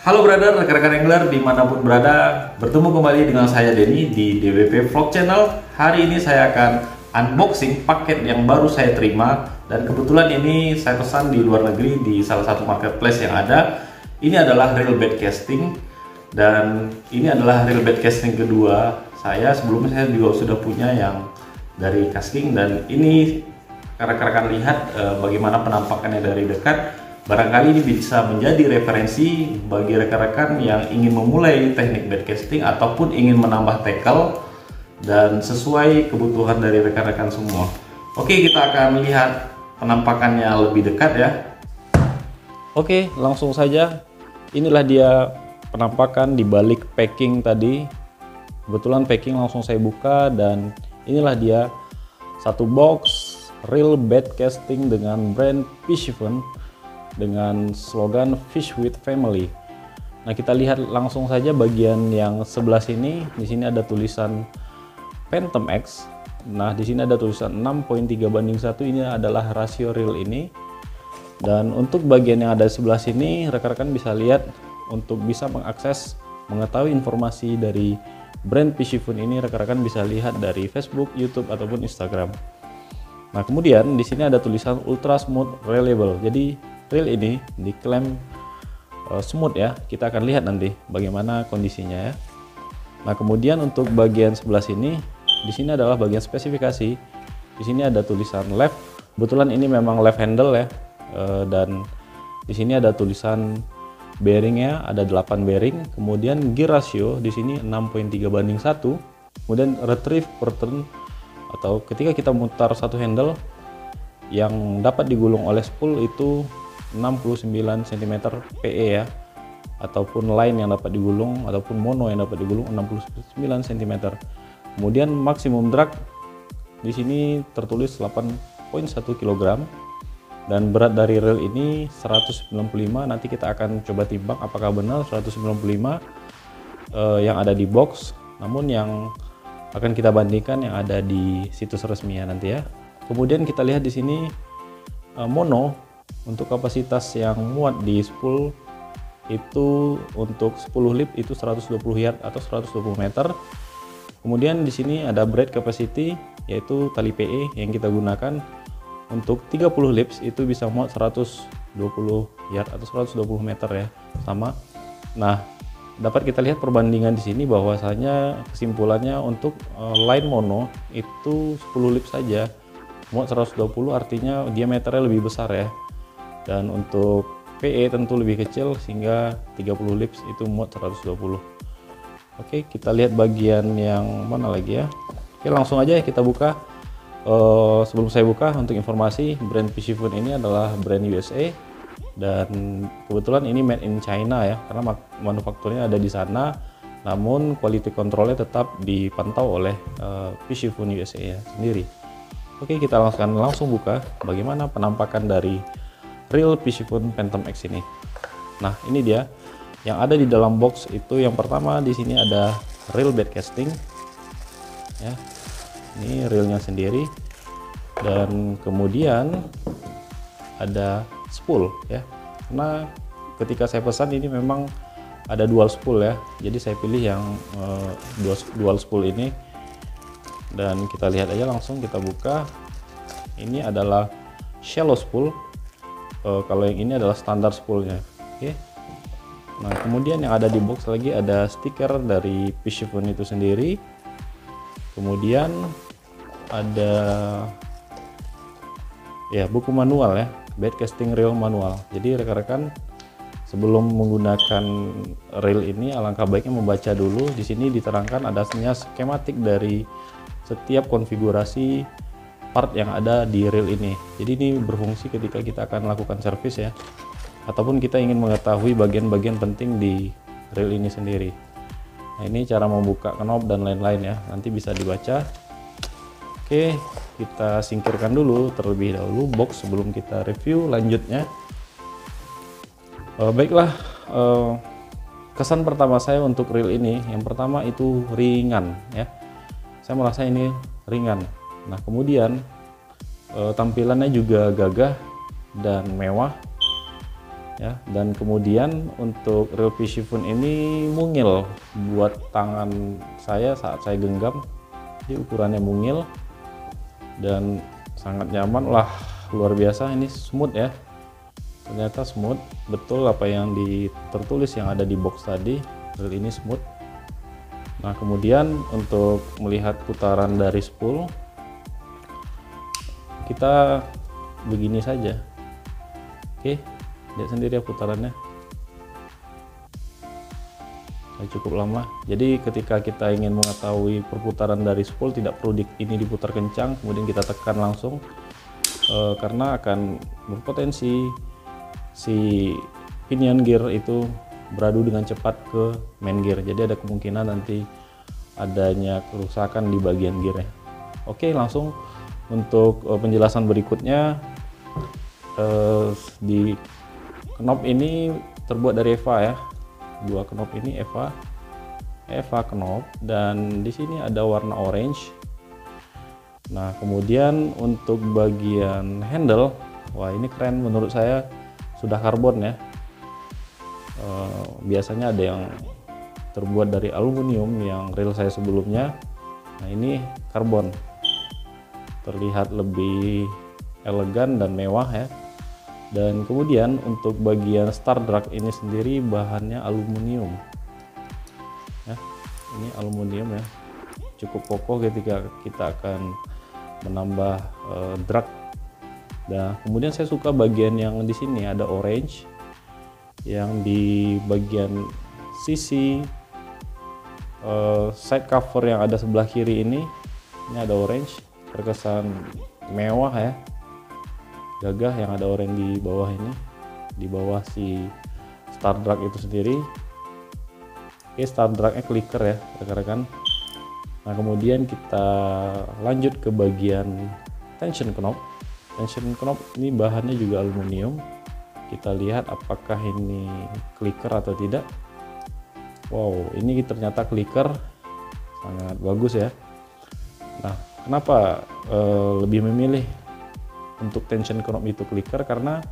Halo brother, rekan-rekan angler dimanapun berada, bertemu kembali dengan saya Denny di DWP Vlog Channel. Hari ini saya akan unboxing paket yang baru saya terima, dan kebetulan ini saya pesan di luar negeri di salah satu marketplace yang ada. Ini adalah reel bait casting, dan ini adalah reel bait casting kedua saya. Sebelumnya saya juga sudah punya yang dari casting, dan ini rekan-rekan lihat bagaimana penampakannya dari dekat. Barangkali ini bisa menjadi referensi bagi rekan-rekan yang ingin memulai teknik bait casting ataupun ingin menambah tackle dan sesuai kebutuhan dari rekan-rekan semua. Oke, kita akan lihat penampakannya lebih dekat ya. Oke, langsung saja. Inilah dia penampakan di balik packing tadi. Kebetulan packing langsung saya buka, dan inilah dia satu box reel bait casting dengan brand Fishfun dengan slogan Fish with Family. Nah, kita lihat langsung saja bagian yang sebelah sini. Di sini ada tulisan Phantom X. Nah, di sini ada tulisan 6.3:1. Ini adalah rasio reel ini. Dan untuk bagian yang ada di sebelah sini, rekan-rekan bisa lihat untuk bisa mengakses, mengetahui informasi dari brand Fishfun ini, rekan-rekan bisa lihat dari Facebook, YouTube ataupun Instagram. Nah, kemudian di sini ada tulisan Ultra Smooth Reliable. Jadi reel ini diklaim smooth ya. Kita akan lihat nanti bagaimana kondisinya ya. Nah, kemudian untuk bagian sebelah sini, di sini adalah bagian spesifikasi. Di sini ada tulisan left. Kebetulan ini memang left handle ya. Dan di sini ada tulisan bearingnya, ada 8 bearing. Kemudian gear ratio di sini 6.3:1. Kemudian retrieve per turn, atau ketika kita mutar satu handle yang dapat digulung oleh spool itu 69 cm PE ya, ataupun line yang dapat digulung ataupun mono yang dapat digulung 69 cm. Kemudian maksimum drag di sini tertulis 8.1 kg, dan berat dari reel ini 195. Nanti kita akan coba timbang apakah benar 195 yang ada di box, namun yang akan kita bandingkan yang ada di situs resminya nanti ya. Kemudian kita lihat di sini mono. Untuk kapasitas yang muat di spool itu untuk 10 lip itu 120 yard atau 120 meter. Kemudian di sini ada braid capacity, yaitu tali PE yang kita gunakan. Untuk 30 lips itu bisa muat 120 yard atau 120 meter ya, sama. Nah, dapat kita lihat perbandingan di sini bahwasanya kesimpulannya untuk line mono itu 10 lips saja muat 120, artinya diameternya lebih besar ya. Dan untuk PE tentu lebih kecil, sehingga 30 lips itu muat 120. Oke, kita lihat bagian yang mana lagi ya. Oke, langsung aja kita buka. Sebelum saya buka, untuk informasi, brand Fishfun ini adalah brand USA, dan kebetulan ini made in China ya, karena manufakturnya ada di sana, namun quality controlnya tetap dipantau oleh Fishfun USA ya sendiri. Oke, kita langsung buka bagaimana penampakan dari reel Fishfun Phantom X ini. Nah, ini dia yang ada di dalam box itu. Yang pertama di sini ada reel bait casting ya, ini reelnya sendiri, dan kemudian ada spool ya, karena ketika saya pesan ini memang ada dual spool ya, jadi saya pilih yang dual spool ini. Dan kita lihat aja langsung, kita buka. Ini adalah shallow spool. Kalau yang ini adalah standar spoolnya. Oke. Nah, kemudian yang ada di box lagi ada stiker dari Fishfun itu sendiri. Kemudian ada ya buku manual ya, bait casting reel manual. Jadi rekan-rekan sebelum menggunakan reel ini alangkah baiknya membaca dulu. Di sini diterangkan adanya skematik dari setiap konfigurasi part yang ada di reel ini. Jadi ini berfungsi ketika kita akan melakukan servis ya, ataupun kita ingin mengetahui bagian-bagian penting di reel ini sendiri. Nah, ini cara membuka knob dan lain-lain ya, nanti bisa dibaca. Oke, kita singkirkan dulu terlebih dahulu box sebelum kita review lanjutnya. Baiklah, kesan pertama saya untuk reel ini, yang pertama itu ringan ya. Saya merasa ini ringan. Nah, kemudian tampilannya juga gagah dan mewah. ya. Dan kemudian untuk real Piscifun ini mungil buat tangan saya saat saya genggam, jadi ukurannya mungil dan sangat nyaman lah, luar biasa. Ini smooth ya, ternyata smooth betul apa yang tertulis yang ada di box tadi, reel ini smooth. Nah kemudian untuk melihat putaran dari spool, kita begini saja. Oke, lihat sendiri ya putarannya, cukup lama. Jadi ketika kita ingin mengetahui perputaran dari spool, tidak perlu ini diputar kencang kemudian kita tekan langsung, karena akan berpotensi si pinion gear itu beradu dengan cepat ke main gear, jadi ada kemungkinan nanti adanya kerusakan di bagian gearnya. Oke, langsung untuk penjelasan berikutnya. Di knob ini terbuat dari EVA ya, dua knob ini EVA knob, dan di sini ada warna orange. Nah kemudian untuk bagian handle, wah ini keren menurut saya, sudah karbon ya. Biasanya ada yang terbuat dari aluminium yang reel saya sebelumnya. Nah ini karbon, terlihat lebih elegan dan mewah ya. Dan kemudian untuk bagian star drag ini sendiri bahannya aluminium ya, ini aluminium ya, cukup kokoh ketika kita akan menambah drag. Nah kemudian saya suka bagian yang di sini ada orange, yang di bagian sisi side cover yang ada sebelah kiri ini ada orange, terkesan mewah ya, gagah, yang ada orange di bawah ini, di bawah si star drag itu sendiri. Oke, star dragnya clicker ya rekan-rekan. Nah kemudian kita lanjut ke bagian tension knob. Tension knob ini bahannya juga aluminium. Kita lihat apakah ini clicker atau tidak. Wow, ini ternyata clicker, sangat bagus ya. Nah kenapa lebih memilih untuk tension knob itu clicker? Karena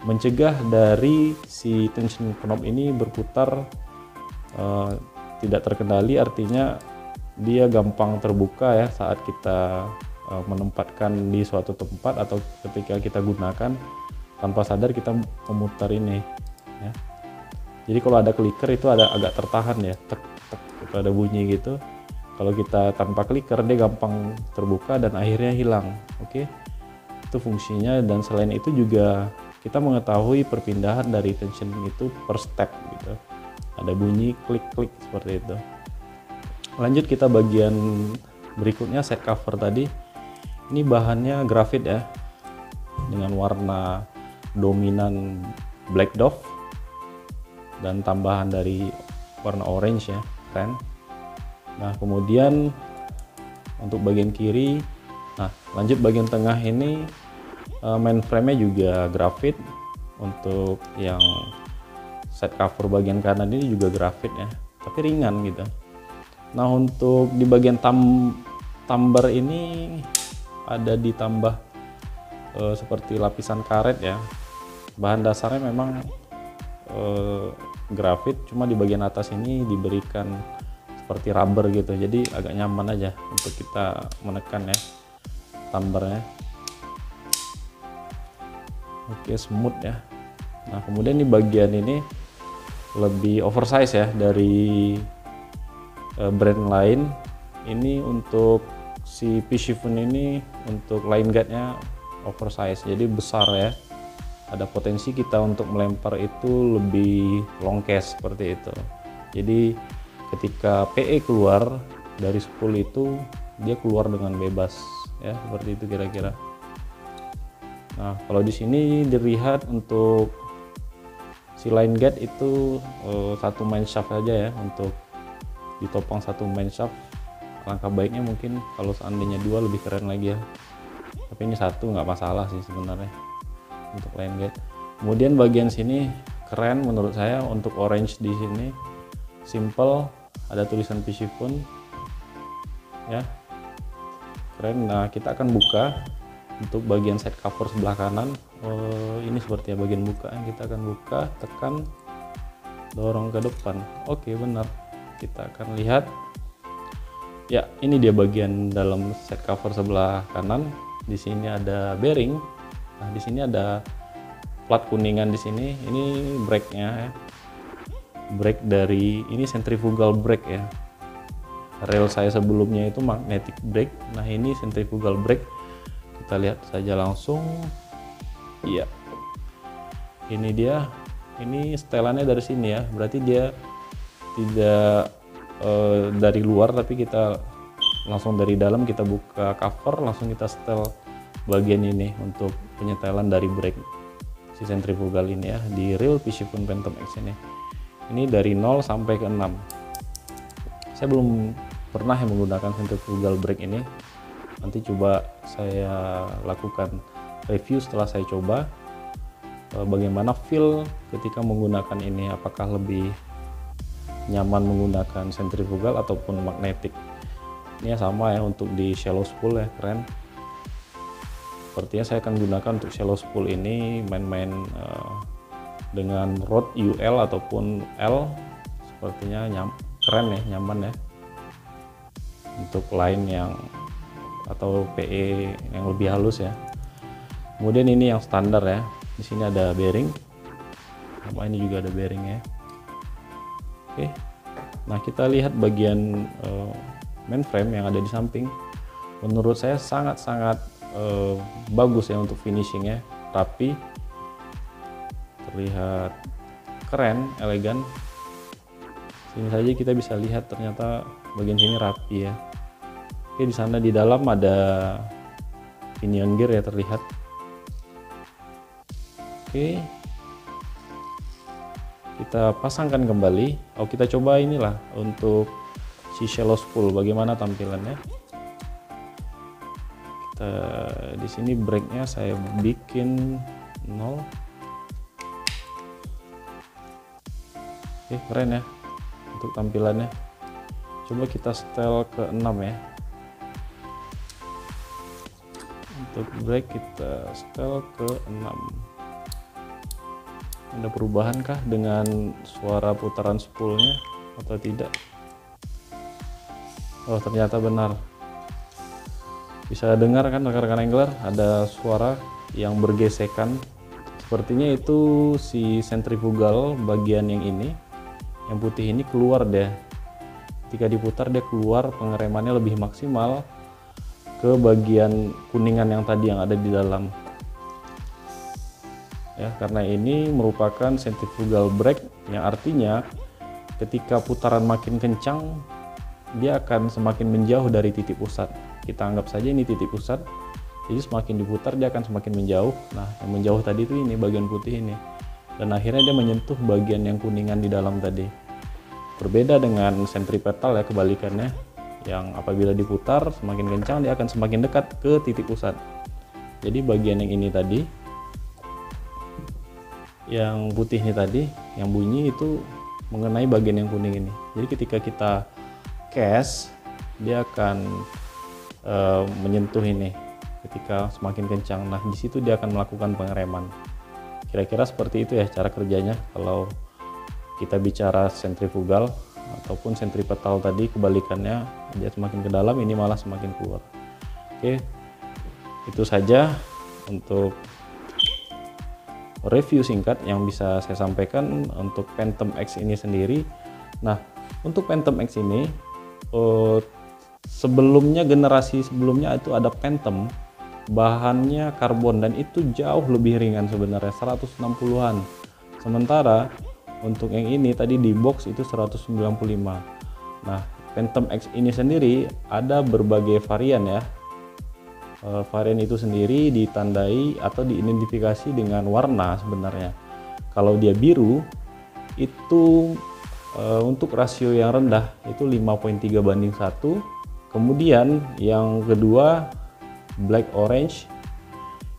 mencegah dari si tension knob ini berputar tidak terkendali, artinya dia gampang terbuka ya saat kita menempatkan di suatu tempat atau ketika kita gunakan tanpa sadar kita memutar ini ya. Jadi kalau ada clicker itu agak tertahan ya, tek tek itu ada bunyi gitu. Kalau kita tanpa clicker dia gampang terbuka dan akhirnya hilang. Oke, itu fungsinya. Dan selain itu juga kita mengetahui perpindahan dari tension itu per step gitu, ada bunyi klik-klik seperti itu. Lanjut kita bagian berikutnya, set cover tadi. Ini bahannya grafit ya, dengan warna dominan black dove dan tambahan dari warna orange ya, keren. Nah kemudian untuk bagian kiri, nah lanjut bagian tengah ini main frame-nya juga grafit. Untuk yang set cover bagian kanan ini juga grafit ya, tapi ringan gitu. Nah untuk di bagian tumbler ini ada ditambah seperti lapisan karet ya. Bahan dasarnya memang grafit, cuma di bagian atas ini diberikan seperti rubber gitu, jadi agak nyaman aja untuk kita menekan ya tumblernya. Oke, smooth ya. Nah kemudian di bagian ini lebih oversize ya dari brand lain. Ini untuk si Piscifun ini untuk line guardnya oversize, jadi besar ya. Ada potensi kita untuk melempar itu lebih long cast seperti itu. Jadi ketika PE keluar dari spool itu dia keluar dengan bebas ya, seperti itu kira-kira. Nah kalau di sini dilihat untuk si line guard itu satu main shaft saja ya, untuk ditopang satu main shaft. Langkah baiknya mungkin kalau seandainya dua lebih keren lagi ya, tapi ini satu nggak masalah sih sebenarnya untuk line guard. Kemudian bagian sini keren menurut saya, untuk orange di sini simple, ada tulisan Piscifun ya, keren. Nah kita akan buka untuk bagian side cover sebelah kanan. ini seperti bagian buka. Kita akan buka, tekan, dorong ke depan. Oke, benar. Kita akan lihat. Ya, ini dia bagian dalam set cover sebelah kanan. Di sini ada bearing. Nah, di sini ada plat kuningan di sini. Ini brake-nya ya. Brake dari ini centrifugal brake ya. Rel saya sebelumnya itu magnetic brake. Nah, ini centrifugal brake. Kita lihat saja langsung. Iya, ini dia. Ini setelannya dari sini ya, berarti dia tidak dari luar, tapi kita langsung dari dalam kita buka cover, langsung kita setel bagian ini untuk penyetelan dari brake si centrifugal ini ya, di real Piscifun Phantom X ini. Ini dari 0 sampai ke 6. Saya belum pernah yang menggunakan centrifugal brake ini. Nanti coba saya lakukan review setelah saya coba bagaimana feel ketika menggunakan ini, apakah lebih nyaman menggunakan centrifugal ataupun magnetic. Ini ya sama ya untuk di shallow spool ya, keren. Sepertinya saya akan gunakan untuk shallow spool ini main-main dengan rod UL ataupun L. Sepertinya keren ya, nyaman ya untuk line yang atau PE yang lebih halus ya. Kemudian ini yang standar ya, di sini ada bearing, sama ini juga ada bearing ya. Oke, nah kita lihat bagian mainframe yang ada di samping. Menurut saya sangat-sangat bagus ya untuk finishingnya, rapi, terlihat keren, elegan. Sini saja kita bisa lihat ternyata bagian sini rapi ya. Oke, di sana di dalam ada pinion gear ya, terlihat. Oke, kita pasangkan kembali. Kita coba inilah untuk si shallow spool bagaimana tampilannya. Kita di sini brake-nya saya bikin 0. Oke, keren ya untuk tampilannya. Coba kita setel ke 6 ya. Untuk brake kita setel ke 6. Ada perubahan kah dengan suara putaran spoolnya atau tidak? Oh, ternyata benar. Bisa dengar kan rekan-rekan angler, ada suara yang bergesekan. Sepertinya itu si centrifugal bagian yang ini, yang putih ini keluar deh. Ketika diputar dia keluar, pengeremannya lebih maksimal ke bagian kuningan yang tadi yang ada di dalam. Ya, karena ini merupakan centrifugal brake yang artinya ketika putaran makin kencang dia akan semakin menjauh dari titik pusat. Kita anggap saja ini titik pusat, jadi semakin diputar dia akan semakin menjauh. Nah, yang menjauh tadi itu ini bagian putih ini, dan akhirnya dia menyentuh bagian yang kuningan di dalam tadi. Berbeda dengan centripetal ya, kebalikannya, yang apabila diputar semakin kencang dia akan semakin dekat ke titik pusat. Jadi bagian yang ini tadi, yang putih ini tadi, yang bunyi itu mengenai bagian yang kuning ini. Jadi ketika kita cast, dia akan menyentuh ini ketika semakin kencang. Nah, di situ dia akan melakukan pengereman. Kira-kira seperti itu ya cara kerjanya. Kalau kita bicara centrifugal ataupun centripetal tadi, kebalikannya, dia semakin ke dalam, ini malah semakin keluar. Oke, itu saja untuk review singkat yang bisa saya sampaikan untuk Phantom X ini sendiri. Nah, untuk Phantom X ini sebelumnya, generasi sebelumnya itu ada Phantom, bahannya karbon dan itu jauh lebih ringan sebenarnya, 160-an. Sementara untuk yang ini tadi di box itu 195. Nah, Phantom X ini sendiri ada berbagai varian ya. Varian itu sendiri ditandai atau diidentifikasi dengan warna sebenarnya. Kalau dia biru itu untuk rasio yang rendah itu 5.3:1. Kemudian yang kedua black orange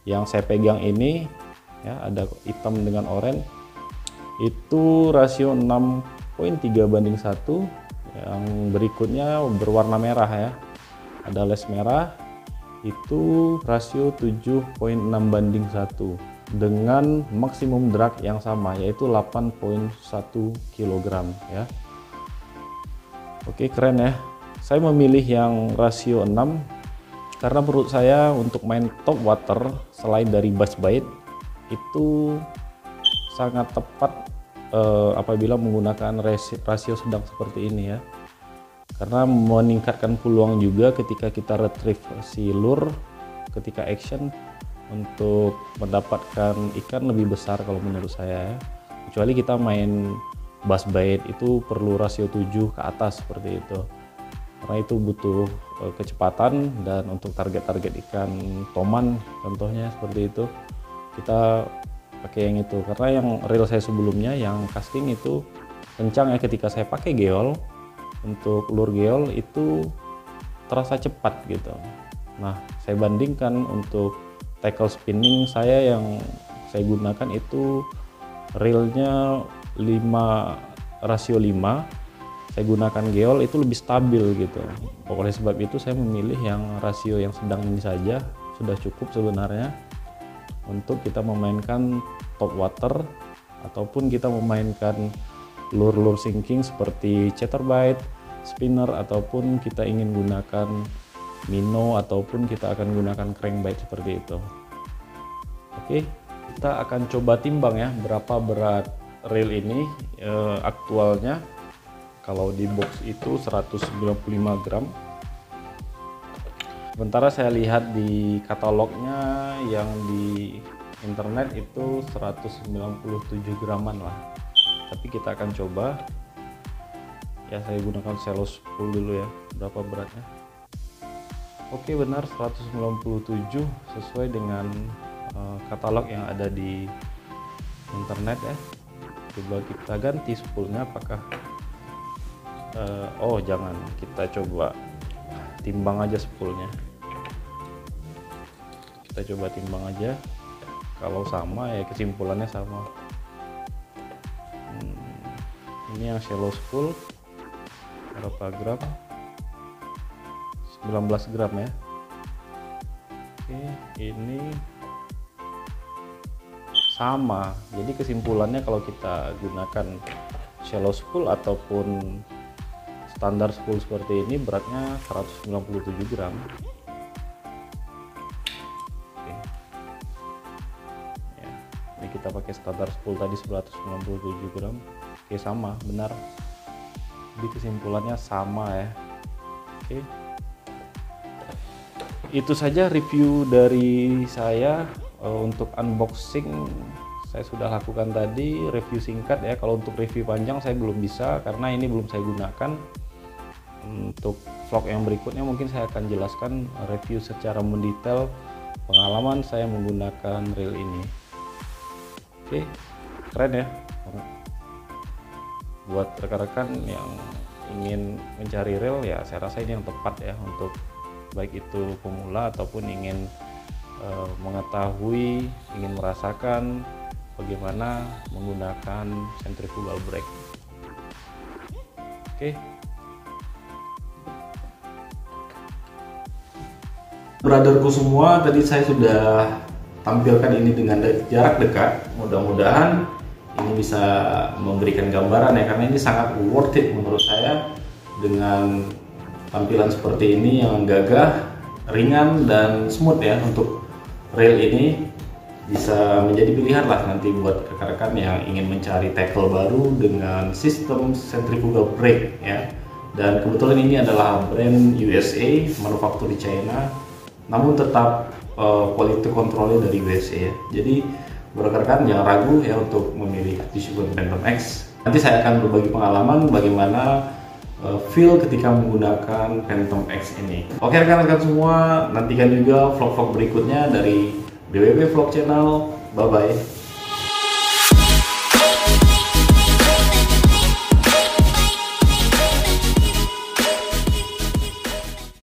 yang saya pegang ini ya, ada hitam dengan oranye, itu rasio 6.3:1. Yang berikutnya berwarna merah ya, ada les merah, itu rasio 7.6:1. dengan maksimum drag yang sama, yaitu 8,1 kg ya. Oke, keren ya. Saya memilih yang rasio 6 karena menurut saya untuk main top water selain dari bass bite itu sangat tepat apabila menggunakan rasio sedang seperti ini ya, karena meningkatkan peluang juga ketika kita retrieve si lure ketika action untuk mendapatkan ikan lebih besar kalau menurut saya ya. Kecuali kita main bass bite itu perlu rasio 7 ke atas seperti itu, karena itu butuh kecepatan, dan untuk target-target ikan toman contohnya seperti itu kita pakai yang itu. Karena yang reel saya sebelumnya yang casting itu kencang ya, ketika saya pakai geol untuk lure geol itu terasa cepat gitu. Nah, saya bandingkan untuk tackle spinning saya yang saya gunakan itu reelnya 5 rasio 5, saya gunakan geol itu lebih stabil gitu. Oleh sebab itu saya memilih yang rasio yang sedang ini saja sudah cukup sebenarnya untuk kita memainkan top water ataupun kita memainkan lure-lure sinking seperti chatterbait, spinner, ataupun kita ingin gunakan minnow ataupun kita akan gunakan crankbait seperti itu. Oke, kita akan coba timbang ya berapa berat reel ini aktualnya. Kalau di box itu 195 gram. Sementara saya lihat di katalognya yang di internet itu 197 graman lah. Tapi kita akan coba. Ya, saya gunakan shallow spool dulu ya. Berapa beratnya? Oke, benar 197 sesuai dengan katalog yang ada di internet ya. Coba kita ganti spoolnya, apakah oh jangan, kita coba timbang aja spoolnya. Kita coba timbang aja, kalau sama ya kesimpulannya sama. Ini yang shallow spool berapa gram? 19 gram ya. Oke, ini sama. Jadi kesimpulannya kalau kita gunakan shallow spool ataupun standar spool seperti ini beratnya 197 gram. Oke. Ya, ini kita pakai standar spool tadi 197 gram. Oke, sama, benar. Jadi kesimpulannya sama ya. Oke. Itu saja review dari saya untuk unboxing. Saya sudah lakukan tadi review singkat ya. Kalau untuk review panjang saya belum bisa karena ini belum saya gunakan. Untuk vlog yang berikutnya mungkin saya akan jelaskan review secara mendetail pengalaman saya menggunakan reel ini. Oke, keren ya. Buat rekan-rekan yang ingin mencari reel ya, saya rasa ini yang tepat ya untuk baik itu pemula ataupun ingin mengetahui, ingin merasakan bagaimana menggunakan centrifugal brake. Oke. Brotherku semua, tadi saya sudah tampilkan ini dengan jarak dekat. Mudah-mudahan ini bisa memberikan gambaran ya, karena ini sangat worth it menurut saya dengan tampilan seperti ini yang gagah, ringan dan smooth ya. Untuk reel ini bisa menjadi pilihan lah nanti buat rekan-rekan yang ingin mencari tackle baru dengan sistem centrifugal brake ya. Dan kebetulan ini adalah brand USA, manufaktur di China, namun tetap quality controlnya dari USA ya. Jadi rekan-rekan jangan ragu ya untuk memilih Tissue Phantom X. Nanti saya akan berbagi pengalaman bagaimana feel ketika menggunakan Phantom X ini. Oke rekan-rekan semua, nantikan juga vlog-vlog berikutnya dari DWP Vlog Channel. Bye bye.